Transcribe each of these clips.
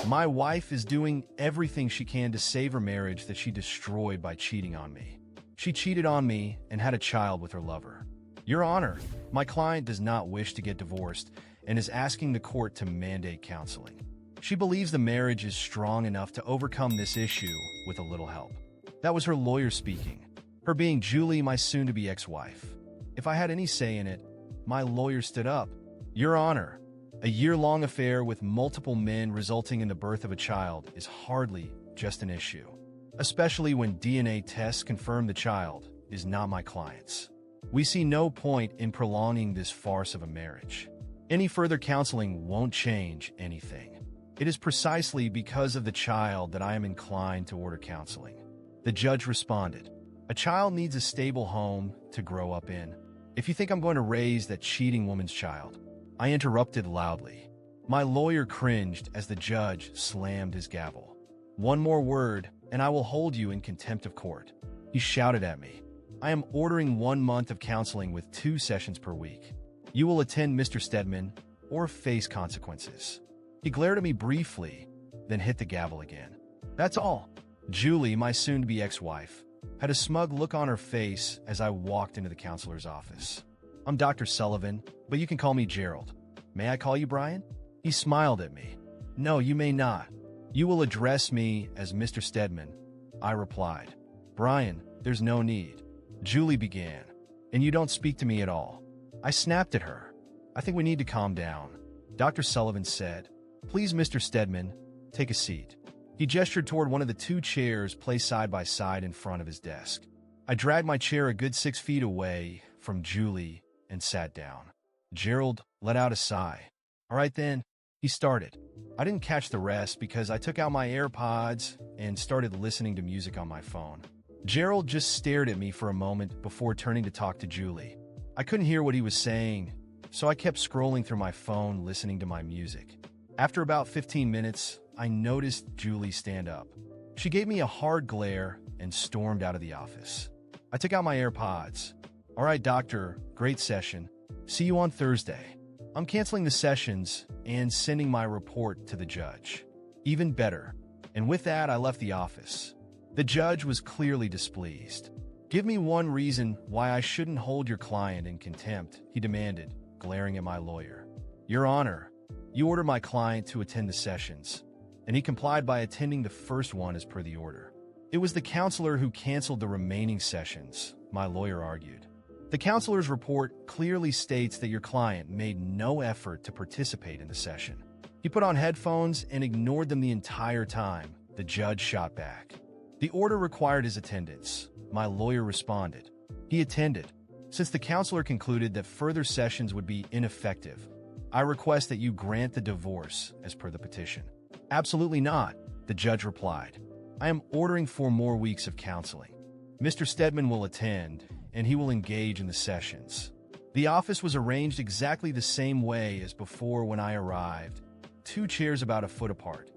My wife is doing everything she can to save her marriage that she destroyed by cheating on me. She cheated on me and had a child with her lover. Your Honor, my client does not wish to get divorced and is asking the court to mandate counseling. She believes the marriage is strong enough to overcome this issue with a little help. That was her lawyer speaking, her being Julie, my soon-to-be ex-wife. If I had any say in it, my lawyer stood up. Your Honor, a year-long affair with multiple men resulting in the birth of a child is hardly just an issue, especially when DNA tests confirm the child is not my client's. We see no point in prolonging this farce of a marriage. Any further counseling won't change anything. It is precisely because of the child that I am inclined to order counseling. The judge responded, a child needs a stable home to grow up in. If you think I'm going to raise that cheating woman's child, I interrupted loudly. My lawyer cringed as the judge slammed his gavel. One more word, and I will hold you in contempt of court. He shouted at me. I am ordering 1 month of counseling with 2 sessions per week. You will attend Mr. Stedman or face consequences. He glared at me briefly, then hit the gavel again. That's all. Julie, my soon-to-be ex-wife, had a smug look on her face as I walked into the counselor's office. I'm Dr. Sullivan, but you can call me Gerald. May I call you Brian? He smiled at me. No, you may not. You will address me as Mr. Stedman, I replied. Brian, there's no need. Julie began. And you don't speak to me at all. I snapped at her. I think we need to calm down. Dr. Sullivan said, Please, Mr. Stedman, take a seat. He gestured toward one of the 2 chairs placed side by side in front of his desk. I dragged my chair a good 6 feet away from Julie and sat down. Gerald let out a sigh. All right then, he started. I didn't catch the rest because I took out my AirPods and started listening to music on my phone. Gerald just stared at me for a moment before turning to talk to Julie. I couldn't hear what he was saying, so I kept scrolling through my phone listening to my music. After about 15 minutes, I noticed Julie stand up. She gave me a hard glare and stormed out of the office. I took out my AirPods. All right, doctor, great session. See you on Thursday. I'm canceling the sessions and sending my report to the judge. Even better. And with that, I left the office. The judge was clearly displeased. Give me one reason why I shouldn't hold your client in contempt, he demanded, glaring at my lawyer. Your Honor, you ordered my client to attend the sessions, and he complied by attending the first one as per the order. It was the counselor who canceled the remaining sessions, my lawyer argued. The counselor's report clearly states that your client made no effort to participate in the session. He put on headphones and ignored them the entire time, the judge shot back. The order required his attendance. My lawyer responded. He attended. Since the counselor concluded that further sessions would be ineffective, I request that you grant the divorce as per the petition. Absolutely not, the judge replied. I am ordering 4 more weeks of counseling. Mr. Stedman will attend, and he will engage in the sessions. The office was arranged exactly the same way as before when I arrived, 2 chairs about a foot apart,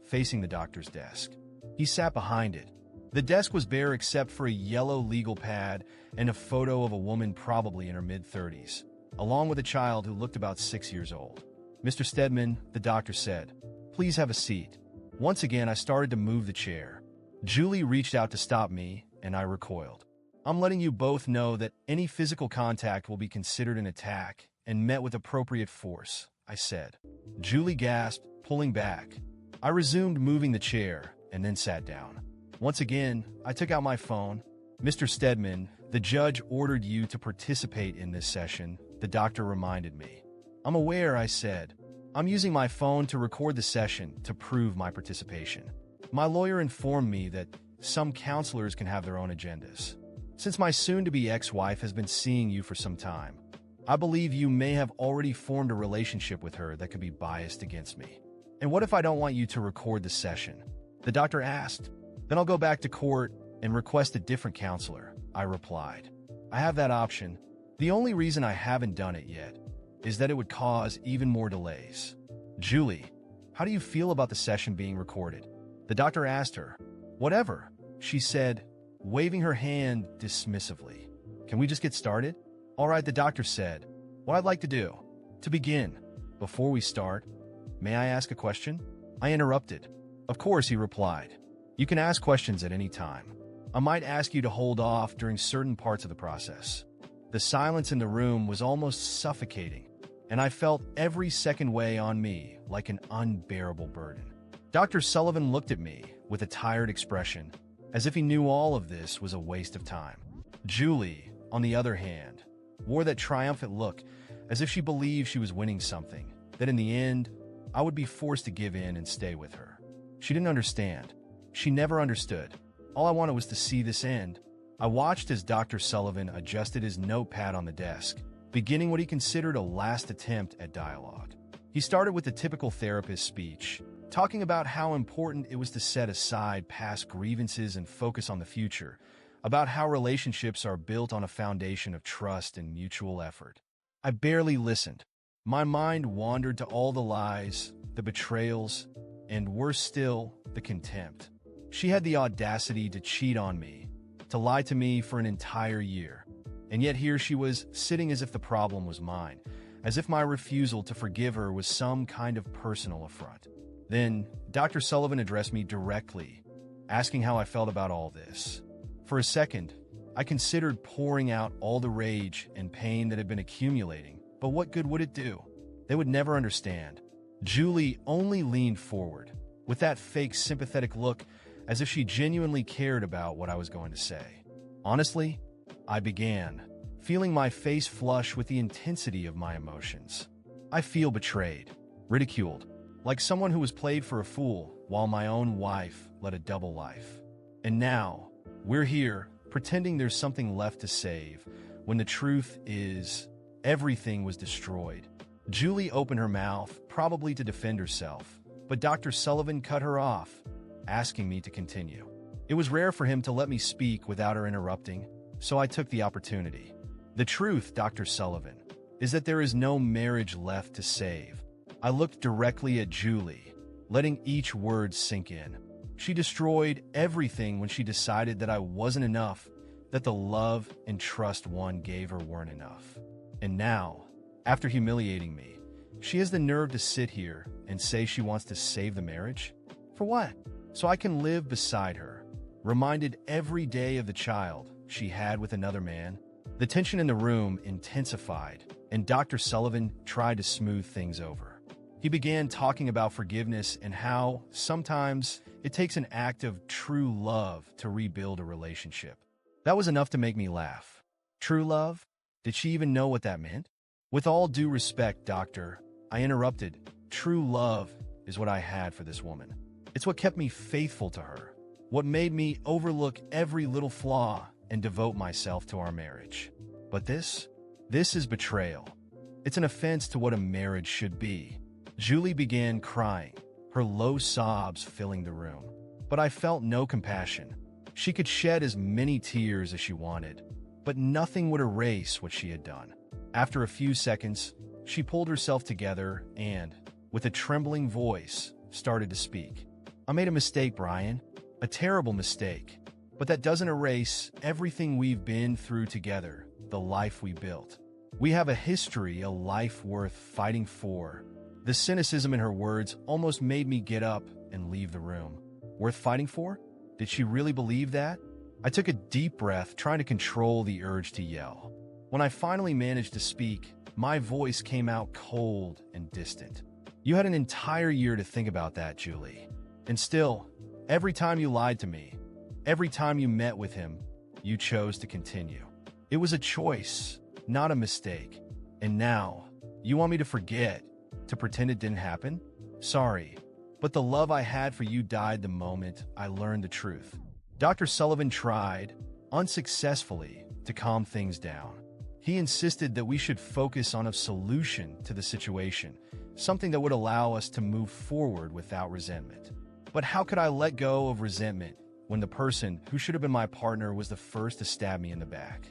facing the doctor's desk. He sat behind it. The desk was bare except for a yellow legal pad and a photo of a woman probably in her mid-30s, along with a child who looked about 6 years old. Mr. Stedman, the doctor said, please have a seat. Once again, I started to move the chair. Julie reached out to stop me, and I recoiled. I'm letting you both know that any physical contact will be considered an attack and met with appropriate force, I said. Julie gasped, pulling back. I resumed moving the chair and then sat down. Once again, I took out my phone. Mr. Stedman, the judge ordered you to participate in this session, the doctor reminded me. I'm aware, I said. I'm using my phone to record the session to prove my participation. My lawyer informed me that some counselors can have their own agendas. Since my soon-to-be ex-wife has been seeing you for some time, I believe you may have already formed a relationship with her that could be biased against me. And what if I don't want you to record the session? The doctor asked. Then I'll go back to court and request a different counselor, I replied. I have that option. The only reason I haven't done it yet is that it would cause even more delays. Julie, how do you feel about the session being recorded? The doctor asked her. Whatever, she said, waving her hand dismissively. Can we just get started? All right, the doctor said. What I'd like to do, to begin, before we start, may I ask a question? I interrupted. Of course, he replied. You can ask questions at any time. I might ask you to hold off during certain parts of the process. The silence in the room was almost suffocating, and I felt every second weigh on me like an unbearable burden. Dr. Sullivan looked at me with a tired expression, as if he knew all of this was a waste of time. Julie, on the other hand, wore that triumphant look, as if she believed she was winning something, that in the end, I would be forced to give in and stay with her. She didn't understand. She never understood. All I wanted was to see this end. I watched as Dr. Sullivan adjusted his notepad on the desk, beginning what he considered a last attempt at dialogue. He started with the typical therapist speech, talking about how important it was to set aside past grievances and focus on the future, about how relationships are built on a foundation of trust and mutual effort. I barely listened. My mind wandered to all the lies, the betrayals, and worse still, the contempt. She had the audacity to cheat on me, to lie to me for an entire year. And yet here she was, sitting as if the problem was mine, as if my refusal to forgive her was some kind of personal affront. Then, Dr. Sullivan addressed me directly, asking how I felt about all this. For a second, I considered pouring out all the rage and pain that had been accumulating, but what good would it do? They would never understand. Julie only leaned forward, with that fake sympathetic look, as if she genuinely cared about what I was going to say. Honestly, I began, feeling my face flush with the intensity of my emotions. I feel betrayed, ridiculed, like someone who was played for a fool while my own wife led a double life. And now, we're here, pretending there's something left to save, when the truth is, everything was destroyed. Julie opened her mouth, probably to defend herself, but Dr. Sullivan cut her off, asking me to continue. It was rare for him to let me speak without her interrupting, so I took the opportunity. The truth, Dr. Sullivan, is that there is no marriage left to save. I looked directly at Julie, letting each word sink in. She destroyed everything when she decided that I wasn't enough, that the love and trust one gave her weren't enough. And now, after humiliating me, she has the nerve to sit here and say she wants to save the marriage? For what? So I can live beside her, reminded every day of the child she had with another man? The tension in the room intensified, and Dr. Sullivan tried to smooth things over. He began talking about forgiveness and how, sometimes, it takes an act of true love to rebuild a relationship. That was enough to make me laugh. True love? Did she even know what that meant? With all due respect, doctor, I interrupted. True love is what I had for this woman. It's what kept me faithful to her, what made me overlook every little flaw and devote myself to our marriage. But this is betrayal. It's an offense to what a marriage should be. Julie began crying, her low sobs filling the room. But I felt no compassion. She could shed as many tears as she wanted, but nothing would erase what she had done. After a few seconds, she pulled herself together and, with a trembling voice, started to speak. I made a mistake, Brian. A terrible mistake. But that doesn't erase everything we've been through together, the life we built. We have a history, a life worth fighting for. The cynicism in her words almost made me get up and leave the room. Worth fighting for? Did she really believe that? I took a deep breath, trying to control the urge to yell. When I finally managed to speak, my voice came out cold and distant. You had an entire year to think about that, Julie. And still, every time you lied to me, every time you met with him, you chose to continue. It was a choice, not a mistake. And now, you want me to forget, to pretend it didn't happen? Sorry, but the love I had for you died the moment I learned the truth. Dr. Sullivan tried, unsuccessfully, to calm things down. He insisted that we should focus on a solution to the situation, something that would allow us to move forward without resentment. But how could I let go of resentment when the person who should have been my partner was the first to stab me in the back?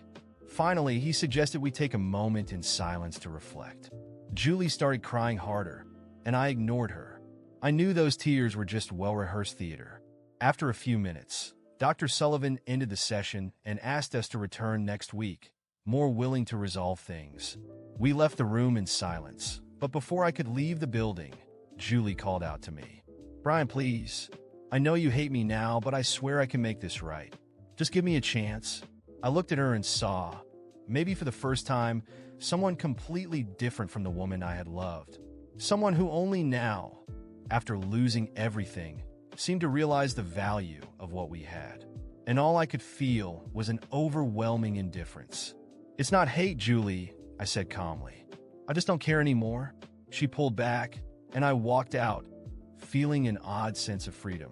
Finally, he suggested we take a moment in silence to reflect. Julie started crying harder, and I ignored her. I knew those tears were just well-rehearsed theater. After a few minutes, Dr. Sullivan ended the session and asked us to return next week, more willing to resolve things. We left the room in silence, but before I could leave the building, Julie called out to me. Brian, please. I know you hate me now, but I swear I can make this right. Just give me a chance. I looked at her and saw, maybe for the first time, someone completely different from the woman I had loved. Someone who only now, after losing everything, seemed to realize the value of what we had. And all I could feel was an overwhelming indifference. It's not hate, Julie, I said calmly. I just don't care anymore. She pulled back, and I walked out, feeling an odd sense of freedom.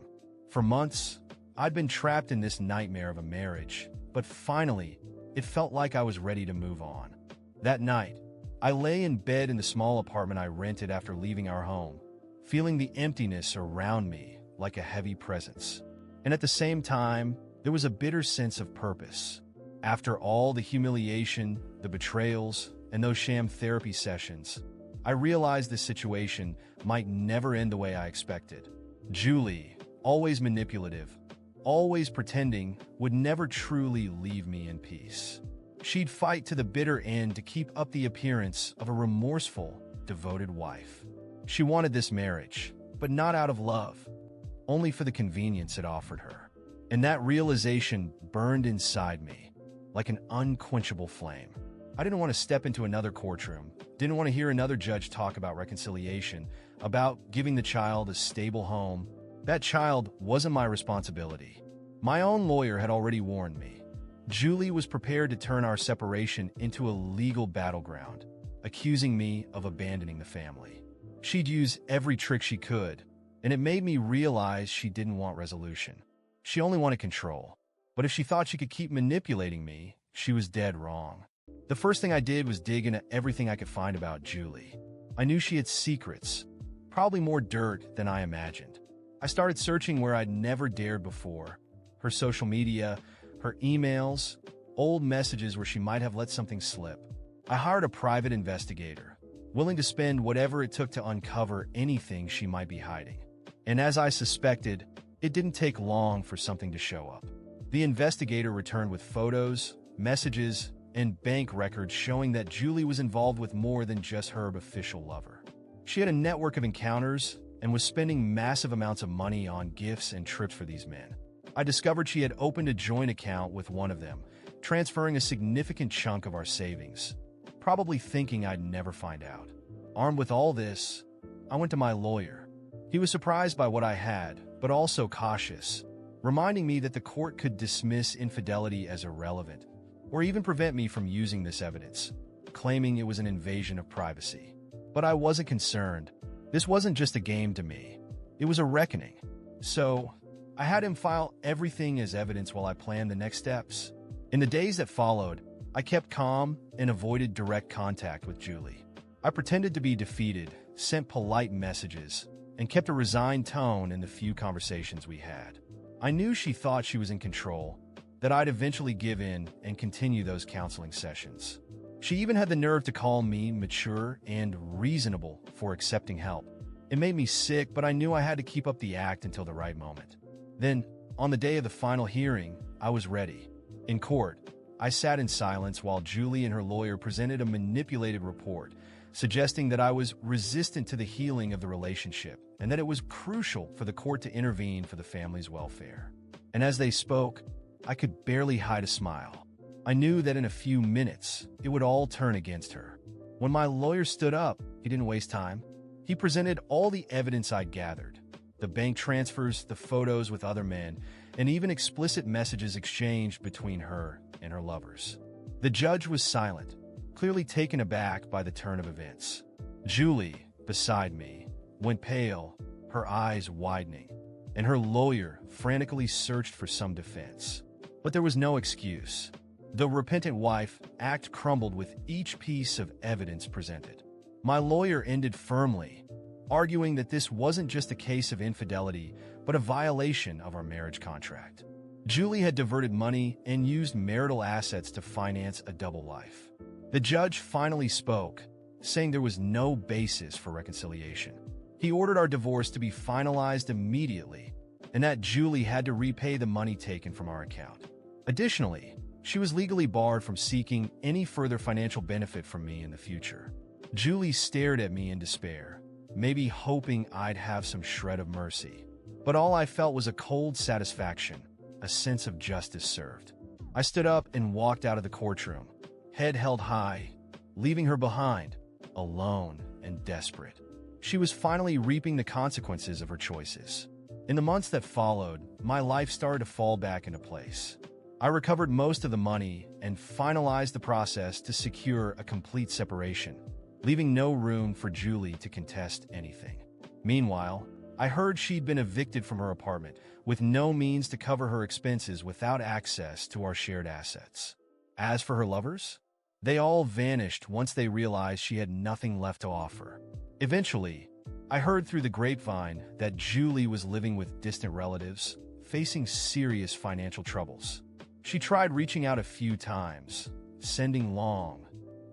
For months, I'd been trapped in this nightmare of a marriage, but finally, it felt like I was ready to move on. That night, I lay in bed in the small apartment I rented after leaving our home, feeling the emptiness around me like a heavy presence. And at the same time, there was a bitter sense of purpose. After all the humiliation, the betrayals, and those sham therapy sessions, I realized this situation might never end the way I expected. Julie, always manipulative, always pretending, would never truly leave me in peace. She'd fight to the bitter end to keep up the appearance of a remorseful, devoted wife. She wanted this marriage, but not out of love, only for the convenience it offered her. And that realization burned inside me like an unquenchable flame. I didn't want to step into another courtroom, didn't want to hear another judge talk about reconciliation, about giving the child a stable home. That child wasn't my responsibility. My own lawyer had already warned me. Julie was prepared to turn our separation into a legal battleground, accusing me of abandoning the family. She'd use every trick she could, and it made me realize she didn't want resolution. She only wanted control. But if she thought she could keep manipulating me, she was dead wrong. The first thing I did was dig into everything I could find about Julie. I knew she had secrets, probably more dirt than I imagined. I started searching where I'd never dared before. Her social media, her emails, old messages where she might have let something slip. I hired a private investigator, willing to spend whatever it took to uncover anything she might be hiding. And as I suspected, it didn't take long for something to show up. The investigator returned with photos, messages, and bank records showing that Julie was involved with more than just her official lover. She had a network of encounters and was spending massive amounts of money on gifts and trips for these men. I discovered she had opened a joint account with one of them, transferring a significant chunk of our savings, probably thinking I'd never find out. Armed with all this, I went to my lawyer. He was surprised by what I had, but also cautious, reminding me that the court could dismiss infidelity as irrelevant, or even prevent me from using this evidence, claiming it was an invasion of privacy. But I wasn't concerned. This wasn't just a game to me. It was a reckoning. So, I had him file everything as evidence while I planned the next steps. In the days that followed, I kept calm and avoided direct contact with Julie. I pretended to be defeated, sent polite messages, and kept a resigned tone in the few conversations we had. I knew she thought she was in control, that I'd eventually give in and continue those counseling sessions. She even had the nerve to call me mature and reasonable for accepting help. It made me sick, but I knew I had to keep up the act until the right moment. Then, on the day of the final hearing, I was ready. In court, I sat in silence while Julie and her lawyer presented a manipulated report, suggesting that I was resistant to the healing of the relationship and that it was crucial for the court to intervene for the family's welfare. And as they spoke, I could barely hide a smile. I knew that in a few minutes, it would all turn against her. When my lawyer stood up, he didn't waste time. He presented all the evidence I'd gathered, the bank transfers, the photos with other men, and even explicit messages exchanged between her and her lovers. The judge was silent, clearly taken aback by the turn of events. Julie, beside me, went pale, her eyes widening, and her lawyer frantically searched for some defense. But there was no excuse. The repentant wife act crumbled with each piece of evidence presented. My lawyer ended firmly, arguing that this wasn't just a case of infidelity, but a violation of our marriage contract. Julie had diverted money and used marital assets to finance a double life. The judge finally spoke, saying there was no basis for reconciliation. He ordered our divorce to be finalized immediately, and that Julie had to repay the money taken from our account. Additionally, she was legally barred from seeking any further financial benefit from me in the future. Julie stared at me in despair, maybe hoping I'd have some shred of mercy. But all I felt was a cold satisfaction, a sense of justice served. I stood up and walked out of the courtroom, head held high, leaving her behind, alone and desperate. She was finally reaping the consequences of her choices. In the months that followed, my life started to fall back into place. I recovered most of the money and finalized the process to secure a complete separation, leaving no room for Julie to contest anything. Meanwhile, I heard she'd been evicted from her apartment, with no means to cover her expenses without access to our shared assets. As for her lovers, they all vanished once they realized she had nothing left to offer. Eventually, I heard through the grapevine that Julie was living with distant relatives, facing serious financial troubles. She tried reaching out a few times, sending long,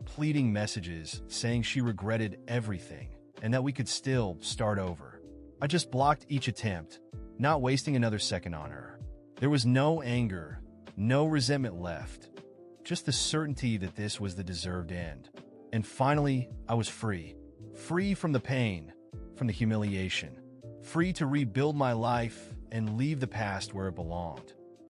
pleading messages saying she regretted everything and that we could still start over. I just blocked each attempt, not wasting another second on her. There was no anger, no resentment left, just the certainty that this was the deserved end. And finally, I was free. Free from the pain, from the humiliation. Free to rebuild my life and leave the past where it belonged.